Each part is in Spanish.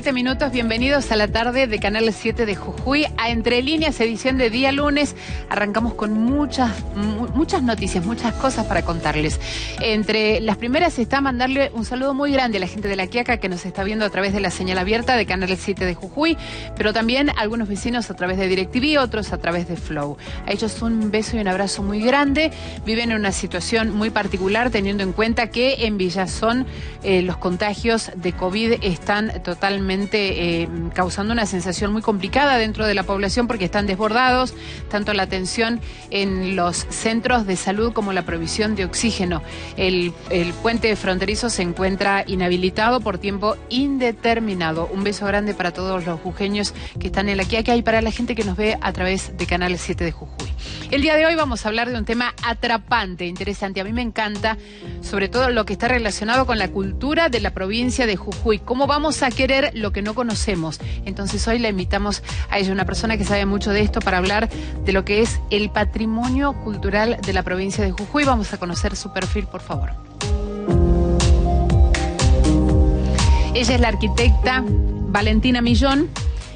7 minutos, bienvenidos a la tarde de Canal 7 de Jujuy, a Entre Líneas, edición de día lunes. Arrancamos con muchas noticias, muchas cosas para contarles. Entre las primeras está mandarle un saludo muy grande a la gente de La Quiaca que nos está viendo a través de la señal abierta de Canal 7 de Jujuy, pero también algunos vecinos a través de DirecTV, otros a través de Flow. A ellos un beso y un abrazo muy grande. Viven en una situación muy particular, teniendo en cuenta que en Villazón los contagios de COVID están totalmente causando una sensación muy complicada dentro de la población porque están desbordados, tanto la atención en los centros de salud como la provisión de oxígeno. El puente fronterizo se encuentra inhabilitado por tiempo indeterminado. Un beso grande para todos los jujeños que están en La Quiaca y para la gente que nos ve a través de Canal 7 de Jujuy. El día de hoy vamos a hablar de un tema atrapante, interesante. A mí me encanta, sobre todo lo que está relacionado con la cultura de la provincia de Jujuy. ¿Cómo vamos a querer lo que no conocemos? Entonces hoy la invitamos a ella, una persona que sabe mucho de esto, para hablar de lo que es el patrimonio cultural de la provincia de Jujuy. Vamos a conocer su perfil, por favor. Ella es la arquitecta Valentina Millón.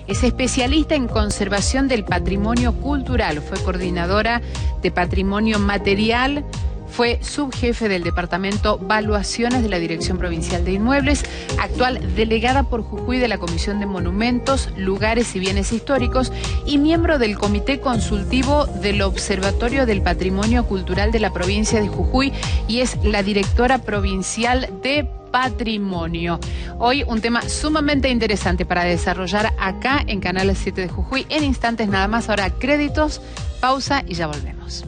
Es especialista en conservación del patrimonio cultural. Fue coordinadora de patrimonio material. Fue subjefe del Departamento Valuaciones de la Dirección Provincial de Inmuebles, actual delegada por Jujuy de la Comisión de Monumentos, Lugares y Bienes Históricos y miembro del Comité Consultivo del Observatorio del Patrimonio Cultural de la provincia de Jujuy y es la directora provincial de Patrimonio. Hoy un tema sumamente interesante para desarrollar acá en Canal 7 de Jujuy. En instantes nada más, ahora créditos, pausa y ya volvemos.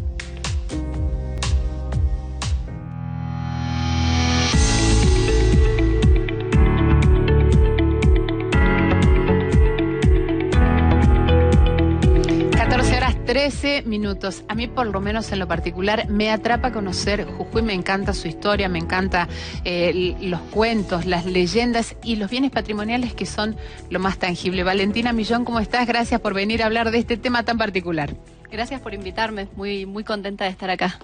Horas 13 minutos. A mí, por lo menos en lo particular, me atrapa conocer Jujuy. Me encanta su historia, me encanta los cuentos, las leyendas y los bienes patrimoniales, que son lo más tangible. Valentina Millón, ¿cómo estás? Gracias por venir a hablar de este tema tan particular. Gracias por invitarme, muy contenta de estar acá.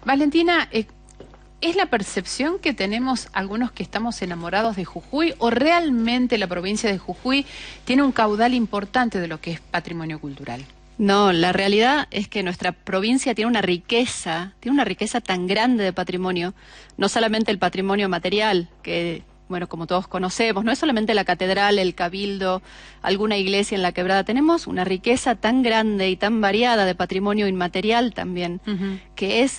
Valentina, ¿es la percepción que tenemos algunos que estamos enamorados de Jujuy o realmente la provincia de Jujuy tiene un caudal importante de lo que es patrimonio cultural? No, la realidad es que nuestra provincia tiene una riqueza tan grande de patrimonio, no solamente el patrimonio material, que, bueno, como todos conocemos, no es solamente la catedral, el cabildo, alguna iglesia en La Quebrada, tenemos una riqueza tan grande y tan variada de patrimonio inmaterial también, que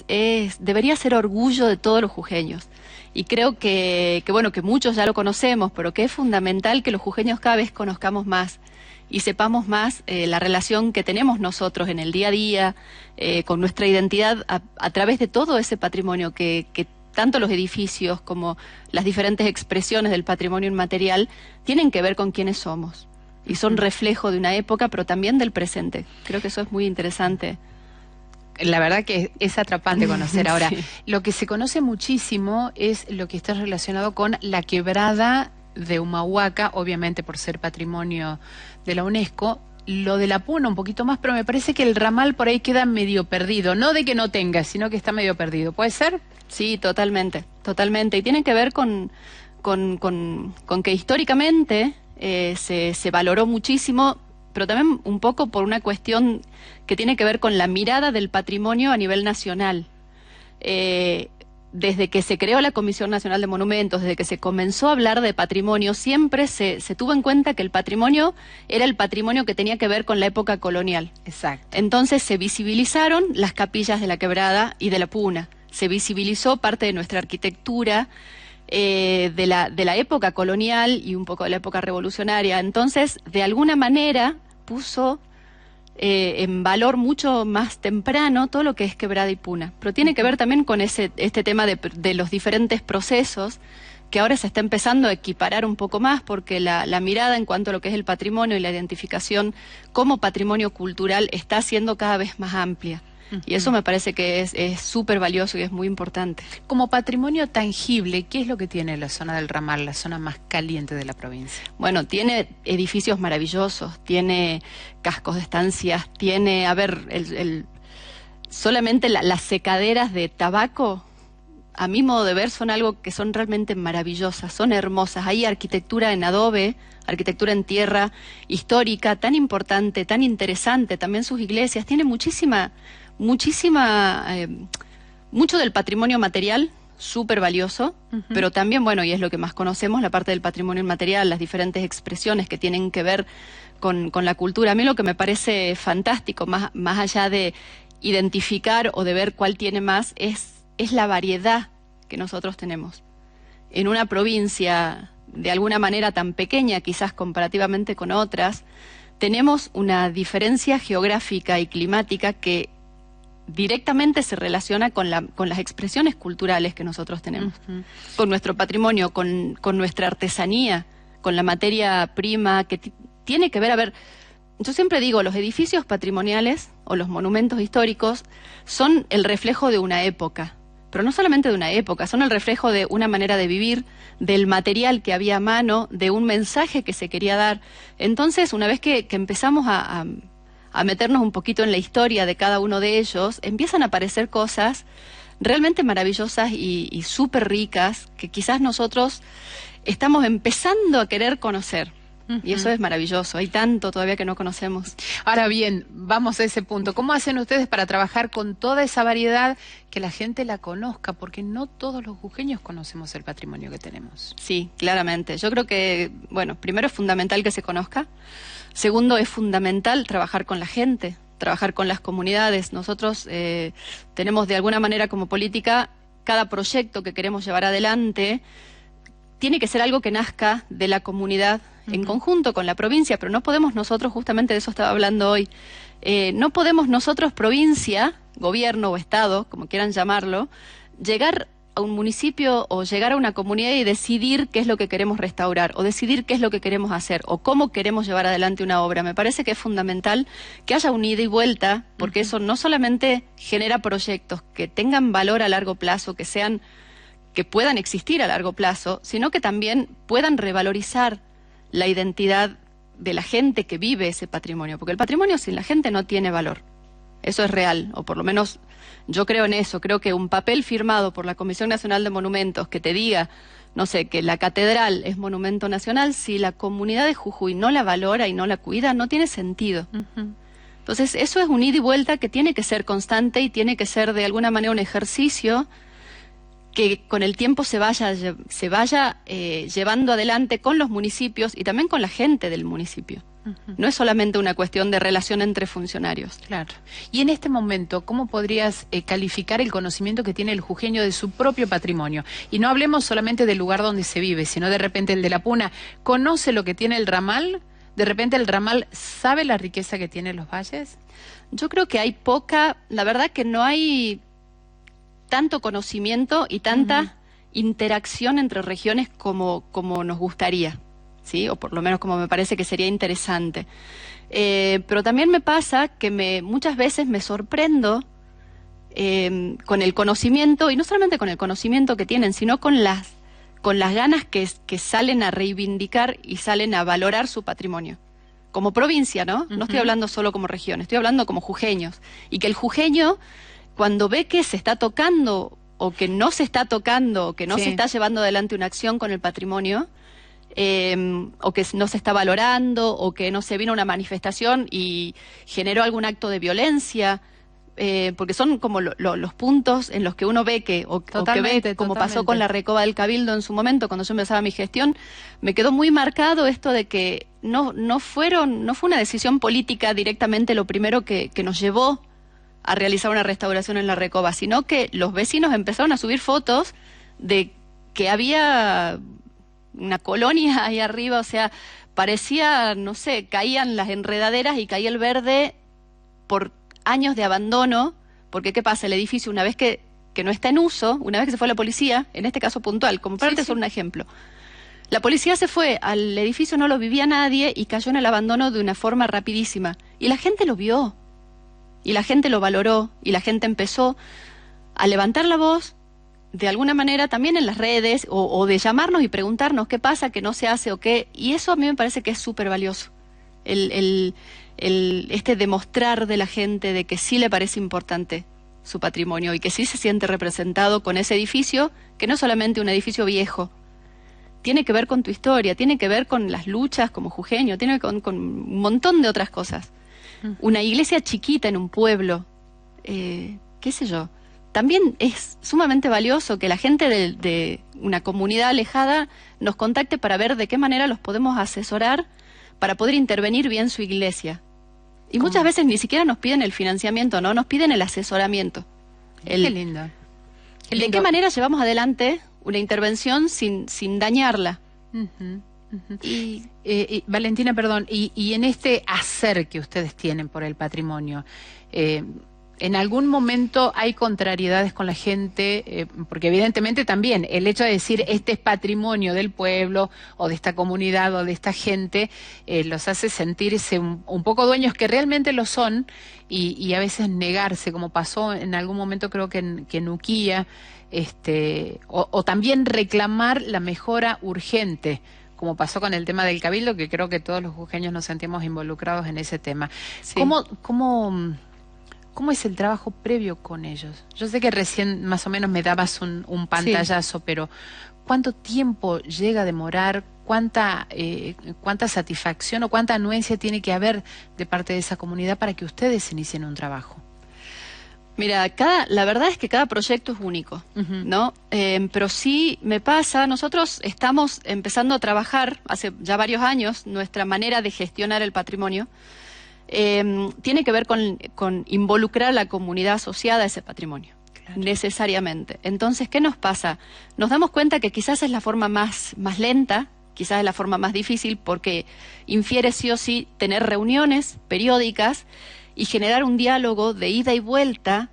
debería ser orgullo de todos los jujeños. Y creo que muchos ya lo conocemos, pero que es fundamental que los jujeños cada vez conozcamos más y sepamos más la relación que tenemos nosotros en el día a día, con nuestra identidad a través de todo ese patrimonio que tanto los edificios como las diferentes expresiones del patrimonio inmaterial tienen que ver con quiénes somos. Y son reflejo de una época, pero también del presente. Creo que eso es muy interesante. La verdad que es atrapante conocer. Ahora, sí. Lo que se conoce muchísimo es lo que está relacionado con la quebrada de Humahuaca, obviamente por ser patrimonio de la UNESCO. Lo de la Puna un poquito más, pero me parece que el ramal por ahí queda medio perdido. No de que no tenga, sino que está medio perdido. ¿Puede ser? Sí, totalmente. Y tiene que ver con que históricamente se valoró muchísimo, pero también un poco por una cuestión que tiene que ver con la mirada del patrimonio a nivel nacional. Desde que se creó la Comisión Nacional de Monumentos, desde que se comenzó a hablar de patrimonio, siempre se tuvo en cuenta que el patrimonio era el patrimonio que tenía que ver con la época colonial. Exacto. Entonces se visibilizaron las capillas de La Quebrada y de la Puna. Se visibilizó parte de nuestra arquitectura de la época colonial y un poco de la época revolucionaria. Entonces, de alguna manera, puso en valor mucho más temprano todo lo que es Quebrada y Puna. Pero tiene que ver también con este tema de los diferentes procesos que ahora se está empezando a equiparar un poco más, porque la mirada en cuanto a lo que es el patrimonio y la identificación como patrimonio cultural está siendo cada vez más amplia. Y eso me parece que es súper valioso y es muy importante. Como patrimonio tangible, ¿qué es lo que tiene la zona del Ramal, la zona más caliente de la provincia? Bueno, tiene edificios maravillosos, tiene cascos de estancias, tiene, solamente las secaderas de tabaco a mi modo de ver, son algo que son realmente maravillosas, son hermosas. Hay arquitectura en adobe, arquitectura en tierra, histórica, tan importante, tan interesante, también sus iglesias, tiene mucho del patrimonio material, súper valioso, pero también, bueno, y es lo que más conocemos, la parte del patrimonio inmaterial, las diferentes expresiones que tienen que ver con la cultura. A mí lo que me parece fantástico, más allá de identificar o de ver cuál tiene más, es la variedad que nosotros tenemos. En una provincia de alguna manera tan pequeña, quizás comparativamente con otras, tenemos una diferencia geográfica y climática que directamente se relaciona con las expresiones culturales que nosotros tenemos, con nuestro patrimonio, con nuestra artesanía, con la materia prima, que tiene que ver, a ver, yo siempre digo, los edificios patrimoniales o los monumentos históricos son el reflejo de una época, pero no solamente de una época, son el reflejo de una manera de vivir, del material que había a mano, de un mensaje que se quería dar. Entonces, una vez que empezamos a meternos un poquito en la historia de cada uno de ellos, empiezan a aparecer cosas realmente maravillosas y súper ricas que quizás nosotros estamos empezando a querer conocer. Y eso es maravilloso, hay tanto todavía que no conocemos. Ahora bien, vamos a ese punto. ¿Cómo hacen ustedes para trabajar con toda esa variedad, que la gente la conozca? Porque no todos los jujeños conocemos el patrimonio que tenemos. Sí, claramente. Yo creo que, bueno, primero es fundamental que se conozca. Segundo, es fundamental trabajar con la gente, trabajar con las comunidades. Nosotros tenemos de alguna manera como política, cada proyecto que queremos llevar adelante tiene que ser algo que nazca de la comunidad en conjunto con la provincia, pero no podemos nosotros, justamente de eso estaba hablando hoy, no podemos nosotros, provincia, gobierno o estado, como quieran llamarlo, llegar a un municipio o llegar a una comunidad y decidir qué es lo que queremos restaurar o decidir qué es lo que queremos hacer o cómo queremos llevar adelante una obra. Me parece que es fundamental que haya un ida y vuelta, porque eso no solamente genera proyectos que tengan valor a largo plazo, que puedan existir a largo plazo, sino que también puedan revalorizar la identidad de la gente que vive ese patrimonio, porque el patrimonio sin la gente no tiene valor. Eso es real, o por lo menos yo creo en eso. Creo que un papel firmado por la Comisión Nacional de Monumentos que te diga, no sé, que la catedral es monumento nacional, si la comunidad de Jujuy no la valora y no la cuida, no tiene sentido. Entonces, eso es un ida y vuelta que tiene que ser constante y tiene que ser de alguna manera un ejercicio que con el tiempo se vaya llevando adelante con los municipios y también con la gente del municipio. No es solamente una cuestión de relación entre funcionarios. Claro. Y en este momento, ¿cómo podrías calificar el conocimiento que tiene el jujeño de su propio patrimonio? Y no hablemos solamente del lugar donde se vive, sino de repente el de la Puna. ¿Conoce lo que tiene el ramal? ¿De repente el ramal sabe la riqueza que tiene los valles? Yo creo que hay la verdad que no hay tanto conocimiento y tanta interacción entre regiones como nos gustaría, ¿sí? O por lo menos como me parece que sería interesante. Pero también me pasa que muchas veces me sorprendo con el conocimiento, y no solamente con el conocimiento que tienen, sino con las ganas que salen a reivindicar y salen a valorar su patrimonio. Como provincia, ¿no? No estoy hablando solo como región, estoy hablando como jujeños. Y que el jujeño, cuando ve que se está tocando o que no se está tocando, o que no se está llevando adelante una acción con el patrimonio, o que no se está valorando, o que no se vino una manifestación y generó algún acto de violencia, porque son como los puntos en los que uno ve que ve, como pasó con la Recoba del Cabildo en su momento, cuando yo empezaba mi gestión, me quedó muy marcado esto de que no fue una decisión política directamente lo primero que nos llevó a realizar una restauración en la Recoba, sino que los vecinos empezaron a subir fotos de que había una colonia ahí arriba, o sea, parecía, no sé, caían las enredaderas y caía el verde por años de abandono, porque ¿qué pasa? El edificio, una vez que no está en uso, una vez que se fue la policía, en este caso puntual, como para hacer un ejemplo, la policía se fue al edificio, no lo vivía nadie y cayó en el abandono de una forma rapidísima, y la gente lo vio, y la gente lo valoró, y la gente empezó a levantar la voz, de alguna manera también en las redes, o de llamarnos y preguntarnos qué pasa, qué no se hace o qué, y eso a mí me parece que es súper valioso, este demostrar de la gente de que sí le parece importante su patrimonio y que sí se siente representado con ese edificio, que no es solamente un edificio viejo, tiene que ver con tu historia, tiene que ver con las luchas como jujeño, tiene que ver con un montón de otras cosas. Una iglesia chiquita en un pueblo, qué sé yo, también es sumamente valioso que la gente de una comunidad alejada nos contacte para ver de qué manera los podemos asesorar para poder intervenir bien su iglesia. Y muchas veces ni siquiera nos piden el financiamiento, ¿no? Nos piden el asesoramiento. Qué lindo. Qué lindo. ¿De qué manera llevamos adelante una intervención sin dañarla? Y Valentina, perdón, y en este hacer que ustedes tienen por el patrimonio, ¿en algún momento hay contrariedades con la gente? Porque evidentemente también el hecho de decir este es patrimonio del pueblo o de esta comunidad o de esta gente los hace sentirse un poco dueños, que realmente lo son, y a veces negarse, como pasó en algún momento creo que en Uquía, o también reclamar la mejora urgente, como pasó con el tema del cabildo, que creo que todos los jujeños nos sentimos involucrados en ese tema. Sí. ¿Cómo es el trabajo previo con ellos? Yo sé que recién más o menos me dabas un pantallazo, sí, pero ¿cuánto tiempo llega a demorar? ¿Cuánta satisfacción o cuánta anuencia tiene que haber de parte de esa comunidad para que ustedes inicien un trabajo? Mira, la verdad es que cada proyecto es único, ¿no? Pero sí me pasa, nosotros estamos empezando a trabajar hace ya varios años, nuestra manera de gestionar el patrimonio tiene que ver con involucrar a la comunidad asociada a ese patrimonio, claro, necesariamente. Entonces, ¿qué nos pasa? Nos damos cuenta que quizás es la forma más lenta, quizás es la forma más difícil, porque infiere sí o sí tener reuniones periódicas y generar un diálogo de ida y vuelta,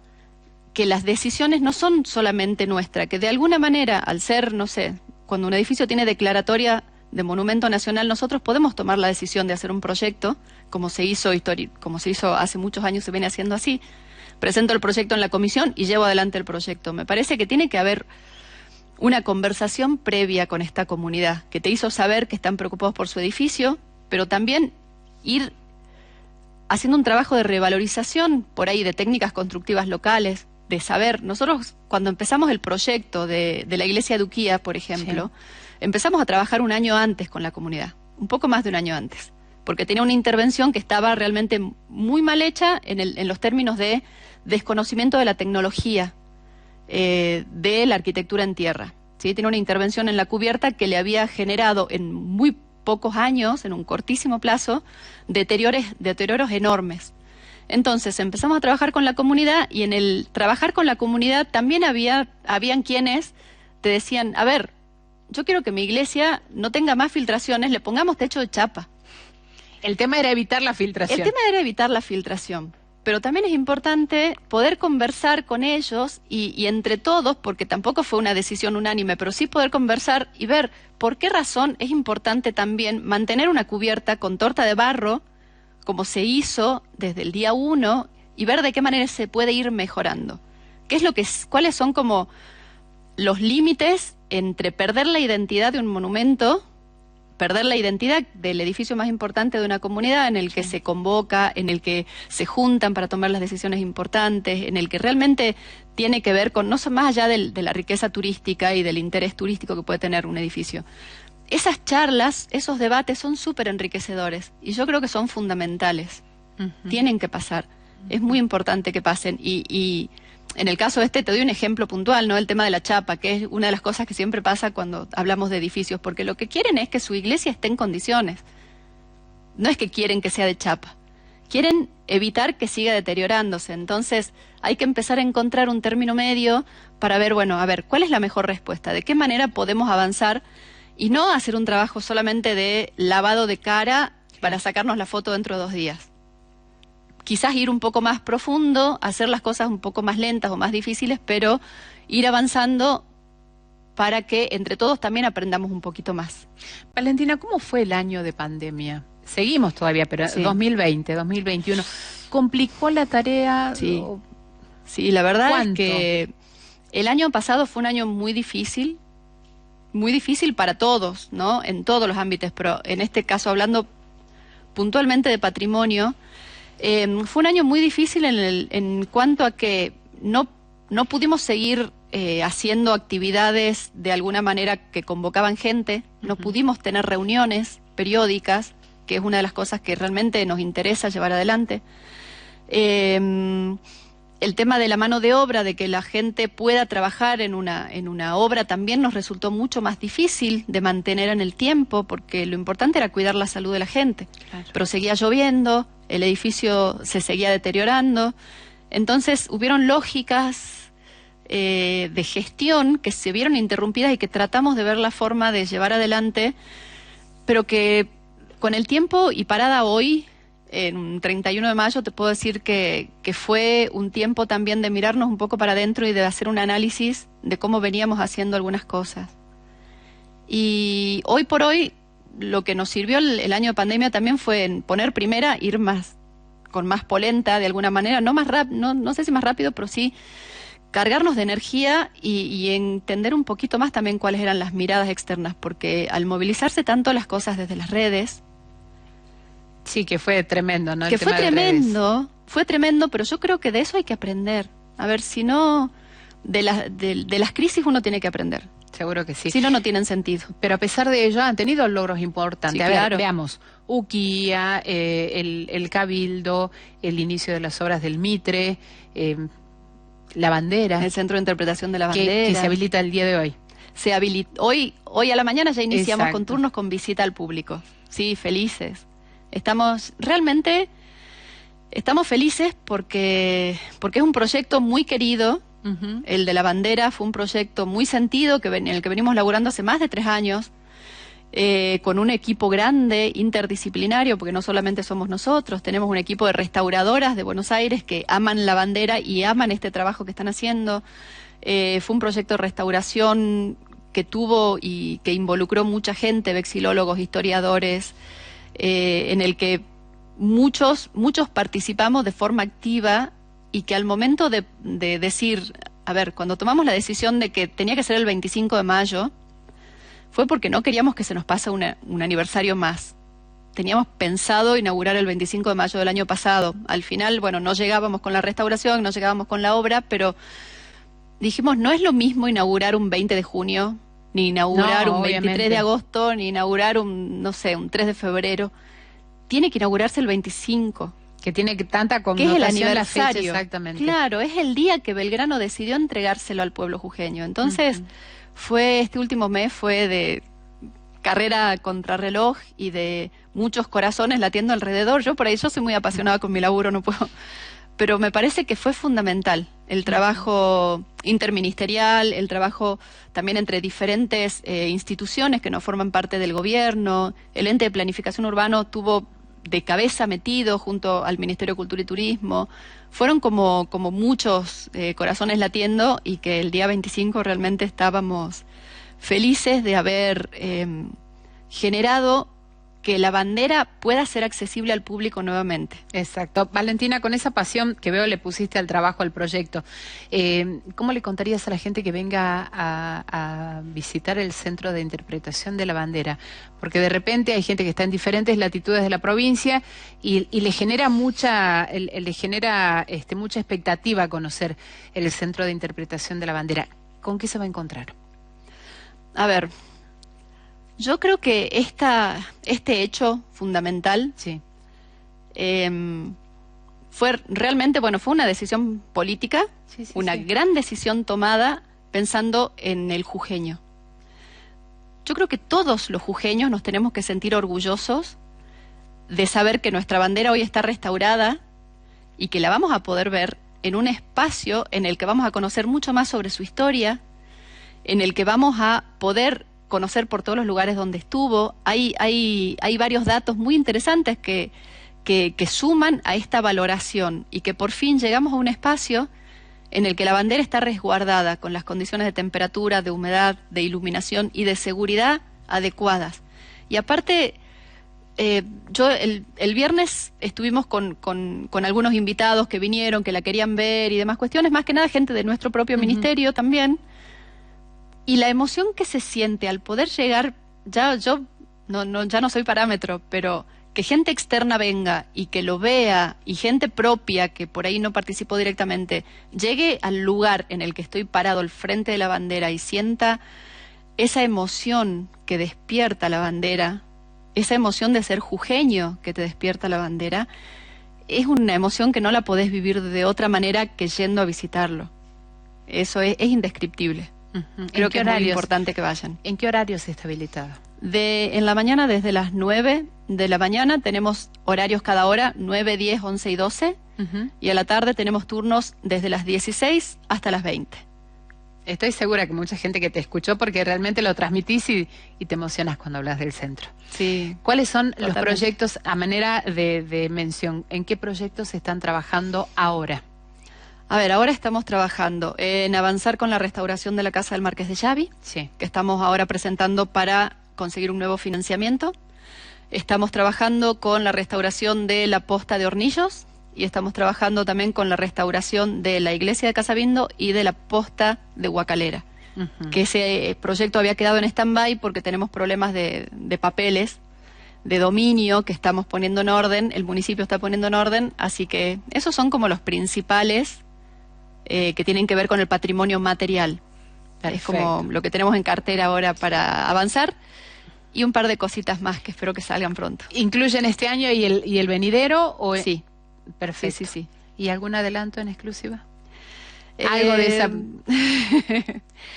que las decisiones no son solamente nuestras, que de alguna manera, al ser, no sé, cuando un edificio tiene declaratoria de monumento nacional, nosotros podemos tomar la decisión de hacer un proyecto, como se hizo hace muchos años, se viene haciendo así. Presento el proyecto en la comisión y llevo adelante el proyecto. Me parece que tiene que haber una conversación previa con esta comunidad, que te hizo saber que están preocupados por su edificio, pero también ir haciendo un trabajo de revalorización por ahí de técnicas constructivas locales, de saber. Nosotros, cuando empezamos el proyecto de la iglesia de Uquía, por ejemplo, sí, empezamos a trabajar un año antes con la comunidad, un poco más de un año antes, porque tenía una intervención que estaba realmente muy mal hecha en los términos de desconocimiento de la tecnología de la arquitectura en tierra, ¿sí? Tiene una intervención en la cubierta que le había generado en muy pocos años, en un cortísimo plazo, deterioros enormes. Entonces empezamos a trabajar con la comunidad, y en el trabajar con la comunidad también habían quienes te decían, a ver, yo quiero que mi iglesia no tenga más filtraciones, le pongamos techo de chapa. El tema era evitar la filtración. El tema era evitar la filtración, pero también es importante poder conversar con ellos y entre todos, porque tampoco fue una decisión unánime, pero sí poder conversar y ver por qué razón es importante también mantener una cubierta con torta de barro, como se hizo desde el día 1, y ver de qué manera se puede ir mejorando. ¿Cuáles son como los límites entre perder la identidad de un monumento, perder la identidad del edificio más importante de una comunidad, en el que se convoca, en el que se juntan para tomar las decisiones importantes, en el que realmente tiene que ver con, no más allá de la riqueza turística y del interés turístico que puede tener un edificio? Esas charlas, esos debates son súper enriquecedores y yo creo que son fundamentales. Tienen que pasar. Es muy importante que pasen. Y en el caso te doy un ejemplo puntual, ¿no? El tema de la chapa, que es una de las cosas que siempre pasa cuando hablamos de edificios, porque lo que quieren es que su iglesia esté en condiciones. No es que quieren que sea de chapa. Quieren evitar que siga deteriorándose. Entonces hay que empezar a encontrar un término medio para ver, bueno, a ver, ¿cuál es la mejor respuesta? ¿De qué manera podemos avanzar? Y no hacer un trabajo solamente de lavado de cara para sacarnos la foto dentro de 2 días. Quizás ir un poco más profundo, hacer las cosas un poco más lentas o más difíciles, pero ir avanzando para que entre todos también aprendamos un poquito más. Valentina, ¿cómo fue el año de pandemia? Seguimos todavía, pero sí. 2020, 2021, ¿complicó la tarea? Sí, sí, la verdad es que el año pasado fue un año muy difícil para todos, ¿no? En todos los ámbitos, pero en este caso, hablando puntualmente de patrimonio, fue un año muy difícil en cuanto a que no pudimos seguir haciendo actividades de alguna manera que convocaban gente, no pudimos tener reuniones periódicas, que es una de las cosas que realmente nos interesa llevar adelante. El tema de la mano de obra, de que la gente pueda trabajar en una obra, también nos resultó mucho más difícil de mantener en el tiempo, porque lo importante era cuidar la salud de la gente. Claro. Pero seguía lloviendo, el edificio se seguía deteriorando, entonces hubieron lógicas de gestión que se vieron interrumpidas y que tratamos de ver la forma de llevar adelante, pero que con el tiempo y parada hoy, en 31 de mayo, te puedo decir que fue un tiempo también de mirarnos un poco para adentro y de hacer un análisis de cómo veníamos haciendo algunas cosas. Y hoy por hoy, lo que nos sirvió el año de pandemia también fue en poner primera, ir con más polenta de alguna manera, no sé si más rápido, pero sí cargarnos de energía y entender un poquito más también cuáles eran las miradas externas, porque al movilizarse tanto las cosas desde las redes... Sí, que fue tremendo, ¿no? Que fue tremendo, pero yo creo que de eso hay que aprender. A ver, si no, de las crisis uno tiene que aprender. Seguro que sí. Si no, no tienen sentido. Pero a pesar de ello han tenido logros importantes. Sí, a ver, claro. Veamos, Uquía, el Cabildo, el inicio de las obras del Mitre, la bandera. El Centro de Interpretación de la Bandera. Que se habilita el día de hoy. Se habilita. Hoy a la mañana ya iniciamos Exacto. con turnos con visita al público. Sí, felices. Estamos felices porque es un proyecto muy querido. El de la bandera fue un proyecto muy sentido en el que venimos laburando hace más de 3 años, con un equipo grande, interdisciplinario, porque no solamente somos nosotros, tenemos un equipo de restauradoras de Buenos Aires que aman la bandera y aman este trabajo que están haciendo. Fue un proyecto de restauración que tuvo y que involucró mucha gente, vexilólogos, historiadores, en el que muchos participamos de forma activa, y que al momento de decir, a ver, cuando tomamos la decisión de que tenía que ser el 25 de mayo, fue porque no queríamos que se nos pase un aniversario más. Teníamos pensado inaugurar el 25 de mayo del año pasado. Al final, bueno, no llegábamos con la restauración, no llegábamos con la obra, pero dijimos, no es lo mismo inaugurar un 20 de junio, ni inaugurar un 23 de agosto, ni inaugurar un 3 de febrero. Tiene que inaugurarse el 25. Que tiene tanta connotación, que es el aniversario. La fecha, exactamente. Claro, es el día que Belgrano decidió entregárselo al pueblo jujeño. Entonces, este último mes fue de carrera contrarreloj y de muchos corazones latiendo alrededor. Yo soy muy apasionada con mi laburo, no puedo... Pero me parece que fue fundamental el trabajo interministerial, el trabajo también entre diferentes instituciones que no forman parte del gobierno. El ente de planificación urbano tuvo de cabeza metido junto al Ministerio de Cultura y Turismo. Fueron como muchos corazones latiendo, y que el día 25 realmente estábamos felices de haber generado que la bandera pueda ser accesible al público nuevamente. Exacto. Valentina, con esa pasión que veo le pusiste al trabajo, al proyecto, ¿cómo le contarías a la gente que venga a visitar el Centro de Interpretación de la Bandera? Porque de repente hay gente que está en diferentes latitudes de la provincia y le genera mucha expectativa conocer el Centro de Interpretación de la Bandera. ¿Con qué se va a encontrar? A ver, yo creo que este hecho fundamental, sí, fue realmente, fue una decisión política, una gran decisión tomada pensando en el jujeño. Yo creo que todos los jujeños nos tenemos que sentir orgullosos de saber que nuestra bandera hoy está restaurada y que la vamos a poder ver en un espacio en el que vamos a conocer mucho más sobre su historia, en el que vamos a poder conocer por todos los lugares donde estuvo. Hay varios datos muy interesantes que suman a esta valoración, y que por fin llegamos a un espacio en el que la bandera está resguardada con las condiciones de temperatura, de humedad, de iluminación y de seguridad adecuadas. Y aparte, yo el viernes estuvimos con algunos invitados que vinieron, que la querían ver y demás cuestiones, más que nada gente de nuestro propio ministerio también. Y la emoción que se siente al poder llegar, ya no soy parámetro, pero que gente externa venga y que lo vea, y gente propia que por ahí no participó directamente, llegue al lugar en el que estoy parado al frente de la bandera y sienta esa emoción que despierta la bandera, esa emoción de ser jujeño que te despierta la bandera, es una emoción que no la podés vivir de otra manera que yendo a visitarlo. Eso es indescriptible. Creo que es muy importante que vayan. ¿En qué horarios está habilitado? En la mañana, desde las 9 de la mañana, tenemos horarios cada hora, 9, 10, 11 y 12. Y a la tarde tenemos turnos desde las 16 hasta las 20. Estoy segura que mucha gente que te escuchó, porque realmente lo transmitís y te emocionas cuando hablas del centro. Sí. ¿Cuáles son los proyectos, a manera de mención, en qué proyectos están trabajando ahora? A ver, ahora estamos trabajando en avanzar con la restauración de la Casa del Marqués de Yavi, sí, que estamos ahora presentando para conseguir un nuevo financiamiento. Estamos trabajando con la restauración de la posta de Hornillos y estamos trabajando también con la restauración de la iglesia de Casabindo y de la posta de Huacalera, que ese proyecto había quedado en stand-by porque tenemos problemas de papeles, de dominio que estamos poniendo en orden, el municipio está poniendo en orden, así que esos son como los principales que tienen que ver con el patrimonio material. Perfecto. Es como lo que tenemos en cartera ahora para avanzar, y un par de cositas más que espero que salgan pronto. ¿Incluyen este año y el venidero? O... Sí. Perfecto. Sí, sí, sí. ¿Y algún adelanto en exclusiva? Algo de esa...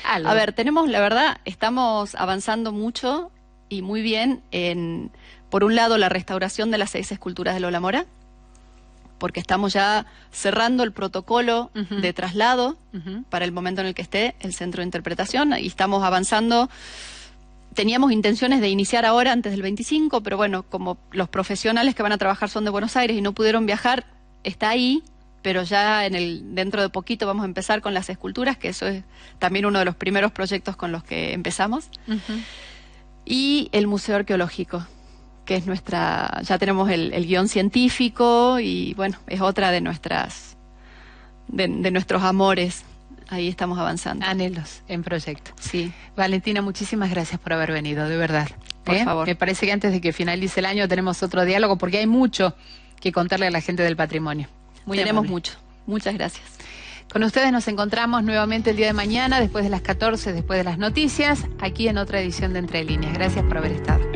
Algo. A ver, la verdad, estamos avanzando mucho y muy bien en, por un lado, la restauración de las 6 esculturas de Lola Mora, porque estamos ya cerrando el protocolo de traslado para el momento en el que esté el centro de interpretación, y estamos avanzando. Teníamos intenciones de iniciar ahora, antes del 25, pero bueno, como los profesionales que van a trabajar son de Buenos Aires y no pudieron viajar, está ahí, pero ya dentro de poquito vamos a empezar con las esculturas, que eso es también uno de los primeros proyectos con los que empezamos. Y el Museo Arqueológico, que es ya tenemos el guión científico, y bueno, es otra de nuestros amores. Ahí estamos avanzando. Anhelos en proyecto. Sí. Valentina, muchísimas gracias por haber venido, de verdad. Por favor. Me parece que antes de que finalice el año tenemos otro diálogo, porque hay mucho que contarle a la gente del patrimonio. Tenemos mucho. Muchas gracias. Con ustedes nos encontramos nuevamente el día de mañana, después de las 14, después de las noticias, aquí en otra edición de Entre Líneas. Gracias por haber estado.